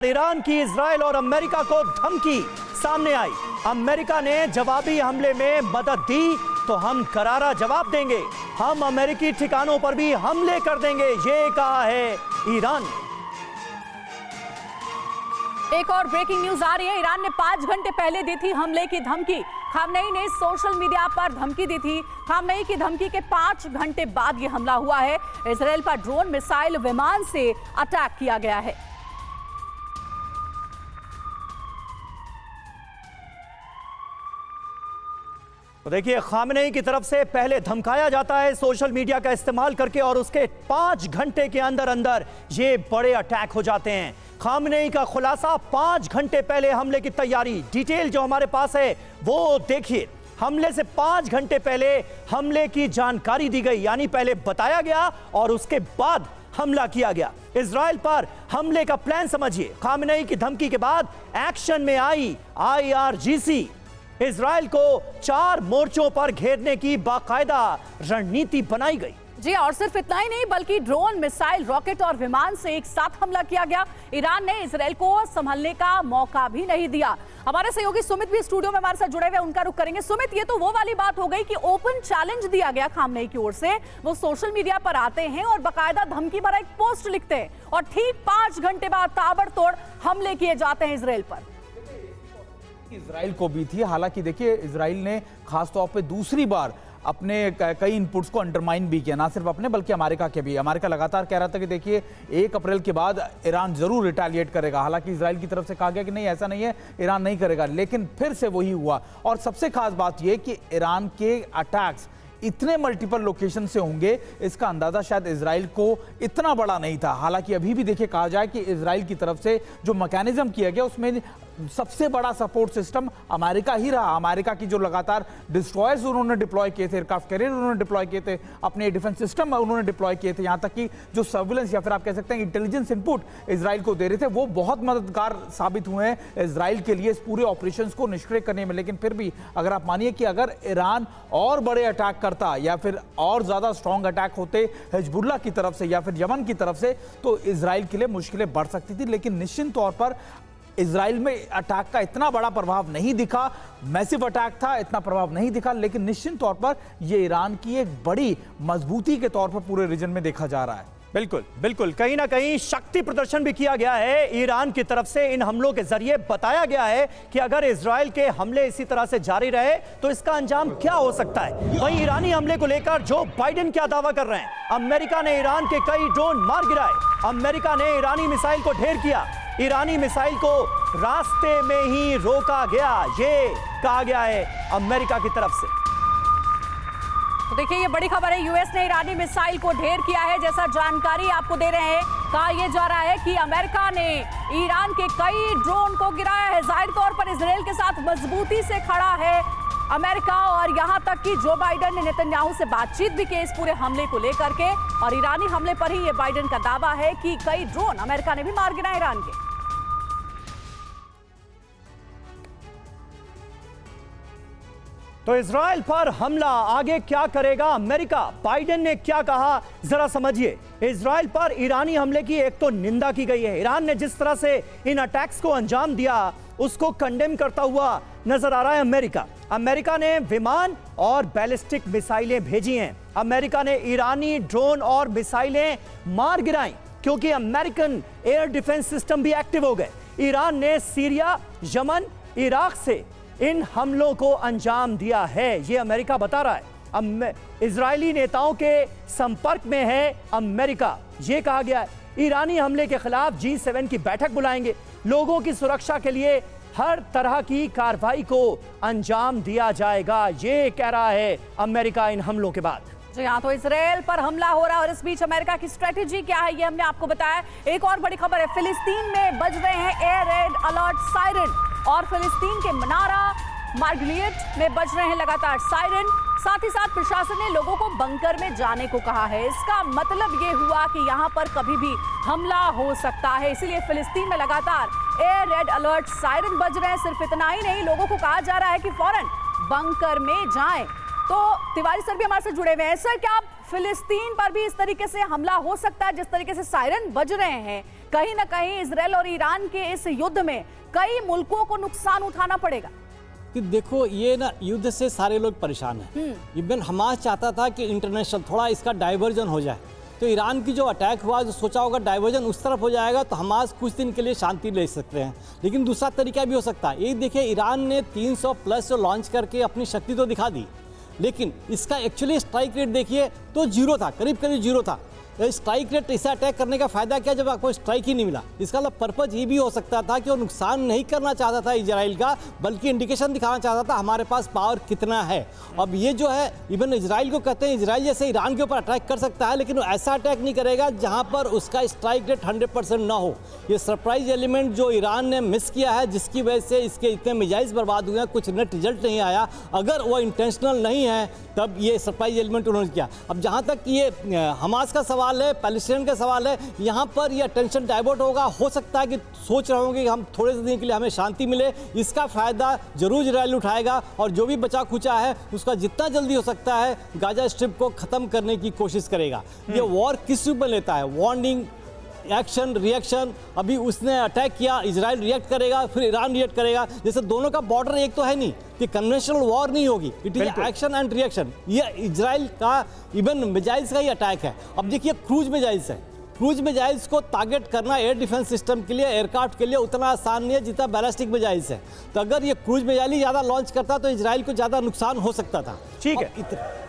Iran की Israel और America को धमकी सामने आई। अमेरिका ने जवाबी हमले में मदद दी तो हम करारा जवाब देंगे, हम अमेरिकी ठिकानों पर भी हमले कर देंगे, ये कहा है ईरान। एक और ब्रेकिंग न्यूज आ रही है। ईरान ने 5 घंटे पहले दी थी हमले की धमकी। खामनेई ने सोशल मीडिया पर धमकी दी थी। खामनेई की धमकी के 5 घंटे बाद यह हमला हुआ है। इजराइल पर ड्रोन, मिसाइल, विमान से अटैक किया गया है। तो देखिए, खामनेई की तरफ से पहले धमकाया जाता है सोशल मीडिया का इस्तेमाल करके और उसके 5 घंटे के अंदर अंदर ये बड़े अटैक हो जाते हैं। खामनेई का खुलासा 5 घंटे पहले हमले की तैयारी, डिटेल जो हमारे पास है वो देखिए। हमले से 5 घंटे पहले हमले की जानकारी दी गई, यानी पहले बताया गया और उसके बाद हमला किया गया। इजराइल पर हमले का प्लान समझिए। खामनेई की धमकी के बाद एक्शन में आई IRGC। इजराइल को 4 मोर्चों पर घेरने की बाकायदा रणनीति बनाई गई। जी, और सिर्फ इतना ही नहीं बल्कि ड्रोन, मिसाइल, रॉकेट और विमान से एक साथ हमला किया गया। ईरान ने इजराइल को संभलने का मौका भी नहीं दिया। हमारे सहयोगी सुमित भी स्टूडियो में हमारे साथ जुड़े हुए, उनका रुख करेंगे। सुमित, ये तो वो वाली बात हो गई कि ओपन चैलेंज दिया गया खामनेई की ओर से। वो सोशल मीडिया पर आते हैं और बाकायदा धमकी भरा एक पोस्ट लिखते हैं और ठीक 5 घंटे बाद ताबड़तोड़ हमले किए जाते हैं इजराइल पर। इजराइल को भी थी। हालांकि देखिए, इजराइल ने खासतौर पे दूसरी बार अपने कई इनपुट्स को अंडरमाइन भी किया, ना सिर्फ अपने बल्कि अमेरिका के भी। अमेरिका लगातार कह रहा था कि देखिए 1 अप्रैल के बाद ईरान जरूर रिटेलिएट करेगा। हालांकि इजराइल की तरफ से कहा गया कि नहीं, ऐसा नहीं है, ईरान नहीं करेगा, लेकिन फिर से वही हुआ। और सबसे खास बात यह कि ईरान के अटैक्स इतने मल्टीपल लोकेशन से होंगे, इसका अंदाजा शायद इजराइल को इतना बड़ा नहीं था। हालांकि अभी भी देखिए, कहा जाए कि इजराइल की तरफ से जो मैकेनिज्म किया गया उसमें सबसे बड़ा सपोर्ट सिस्टम अमेरिका ही रहा। अमेरिका की जो लगातार डिस्ट्रॉयर्स उन्होंने डिप्लॉय किए थे, एयरक्राफ्ट कैरियर उन्होंने डिप्लॉय किए थे, अपने डिफेंस सिस्टम उन्होंने डिप्लॉय किए थे, यहां तक कि जो सर्विलेंस या फिर आप कह सकते हैं इंटेलिजेंस इनपुट इजराइल को दे रहे थे, वो बहुत मददगार साबित हुए हैं इजराइल के लिए इस पूरे ऑपरेशंस को निष्क्रिय करने में। लेकिन फिर भी अगर आप मानिए कि अगर ईरान और बड़े अटैक करता या फिर और ज्यादा स्ट्रॉन्ग अटैक होते हिजबुल्लाह की तरफ से या फिर यमन की तरफ से, तो इजराइल के लिए मुश्किलें बढ़ सकती थी। लेकिन निश्चित तौर पर इजराइल में अटैक का इतना बड़ा प्रभाव नहीं दिखा। मैसिव अटैक था, इतना प्रभाव नहीं दिखा, लेकिन निश्चित तौर पर यह ईरान की एक बड़ी मजबूती के तौर पर पूरे रीजन में देखा जा रहा है। बिल्कुल बिल्कुल, कहीं ना कहीं शक्ति प्रदर्शन भी किया गया है ईरान की तरफ से। इन हमलों के जरिए बताया गया है कि अगर इजराइल के हमले इसी तरह से जारी रहे तो इसका अंजाम क्या हो सकता है। वहीं ईरानी हमले को लेकर जो बाइडेन क्या दावा कर रहे हैं, अमेरिका ने ईरान के कई ड्रोन मार गिराए, अमेरिका ने ईरानी मिसाइल को ढेर किया, ईरानी मिसाइल को रास्ते में ही रोका गया, ये कहा गया है अमेरिका की तरफ से। तो देखिए, ये बड़ी खबर है। यूएस ने ईरानी मिसाइल को ढेर किया है। जैसा जानकारी आपको दे रहे हैं, कहा यह जा रहा है कि अमेरिका ने ईरान के कई ड्रोन को गिराया है। जाहिर तौर पर इजराइल के साथ मजबूती से खड़ा है अमेरिका, और यहां तक कि जो बाइडेन ने नेतन्याहू से बातचीत भी की इस पूरे हमले को लेकर के। और ईरानी हमले पर ही ये बाइडेन का दावा है कि कई ड्रोन अमेरिका ने भी मार गिराए ईरान के। तो इजराइल पर हमला, आगे क्या करेगा अमेरिका? बाइडेन ने क्या कहा जरा समझिए। इजराइल पर ईरानी हमले की एक तो निंदा की गई है। ईरान ने जिस तरह से इन अटैक्स को अंजाम दिया उसको कंडेम करता हुआ नजर आ रहा है अमेरिका। अमेरिका ने विमान और बैलिस्टिक मिसाइलें भेजी हैं। अमेरिका ने ईरानी ड्रोन और मिसाइलें मार गिराई क्योंकि अमेरिकन एयर डिफेंस सिस्टम भी एक्टिव हो गए। ईरान ने सीरिया, यमन, इराक से इन हमलों को अंजाम दिया है, ये अमेरिका बता रहा है। इजरायली नेताओं के संपर्क में है अमेरिका, ये कहा गया है। ईरानी हमले के खिलाफ G7 की बैठक बुलाएंगे, लोगों की सुरक्षा के लिए हर तरह की कार्रवाई को अंजाम दिया जाएगा, ये कह रहा है अमेरिका इन हमलों के बाद। जी हाँ, तो इजराइल पर हमला हो रहा है और इस बीच अमेरिका की स्ट्रेटेजी क्या है ये हमने आपको बताया। एक और बड़ी खबर है, फिलिस्तीन में बज रहे हैं एयर रेड अलर्ट सायरन, और फिलिस्तीन के मनारा मार्गलियट में बज रहे हैं लगातार सायरन। साथ ही साथ प्रशासन ने लोगों को बंकर में जाने को कहा है। इसका मतलब ये हुआ कि यहाँ पर कभी भी हमला हो सकता है, इसीलिए फिलिस्तीन में लगातार एयर रेड अलर्ट सायरन बज रहे हैं। सिर्फ इतना ही नहीं, लोगों को कहा जा रहा है कि फौरन बंकर में जाएं। तो तिवारी सर भी हमारे साथ जुड़े हुए हैं। सर, क्या फिलिस्तीन पर भी इस तरीके से हमला हो सकता है जिस तरीके से सायरन बज रहे हैं? कहीं ना कहीं इजराइल और ईरान के इस युद्ध में कई मुल्कों को नुकसान उठाना पड़ेगा। कि देखो ये ना युद्ध से सारे लोग परेशान हैं। इवन हमास चाहता था कि इंटरनेशनल थोड़ा इसका डाइवर्जन हो जाए, तो ईरान की जो अटैक हुआ, जो सोचा होगा डाइवर्जन उस तरफ हो जाएगा तो हमास कुछ दिन के लिए शांति ले सकते हैं। लेकिन दूसरा तरीका भी हो सकता है। ये देखिए, ईरान ने 300 प्लस जो लॉन्च करके अपनी शक्ति तो दिखा दी, लेकिन इसका एक्चुअली स्ट्राइक रेट देखिए तो जीरो था, करीब करीब जीरो था। स्ट्राइक रेट इसे अटैक करने का फायदा क्या जब आपको स्ट्राइक ही नहीं मिला। इसका मतलब पर्पज ये भी हो सकता था कि वो नुकसान नहीं करना चाहता था इजराइल का, बल्कि इंडिकेशन दिखाना चाहता था हमारे पास पावर कितना है। अब ये जो है इवन इजराइल को कहते हैं, इजराइल जैसे ईरान के ऊपर अटैक कर सकता है, लेकिन वो ऐसा अटैक नहीं करेगा जहां पर उसका स्ट्राइक रेट 100% ना हो। ये सरप्राइज एलिमेंट जो ईरान ने मिस किया है, जिसकी वजह से इसके इतने मिजाइज बर्बाद हुए हैं, कुछ नेट रिजल्ट नहीं आया। अगर वो इंटेंशनल नहीं है तब ये सरप्राइज एलिमेंट उन्होंने किया। अब जहां तक ये हमास का सवाल है, पैलेस्टाइन का सवाल है, यहाँ पर यह टेंशन डाइवर्ट होगा। हो सकता है कि सोच रहे होंगे कि हम थोड़े से दिन के लिए हमें शांति मिले, इसका फायदा जरूर इजराइल उठाएगा और जो भी बचा खुचा है उसका जितना जल्दी हो सकता है गाजा स्ट्रिप को खत्म करने की कोशिश करेगा। ये वॉर किस रूप में लेता है, वार्निंग, एक्शन, रिएक्शन। अभी उसने अटैक किया, इजराइल रिएक्ट करेगा, फिर ईरान रिएक्ट करेगा। जैसे दोनों का बॉर्डर एक तो है नहीं कि कन्वेंशनल वॉर नहीं होगी, it is action and reaction. ये इजराइल का इवन मिसाइल्स का ही अटैक है। अब देखिए क्रूज मिसाइल्स है, क्रूज मिसाइल्स को टारगेट करना एयर डिफेंस सिस्टम के लिए, एयरक्राफ्ट के लिए उतना आसान नहीं है जितना बैलिस्टिक मिसाइल्स है। तो अगर ये क्रूज मिसाइल ही ज़्यादा लॉन्च करता तो इजराइल को ज़्यादा नुकसान हो सकता था। ठीक है।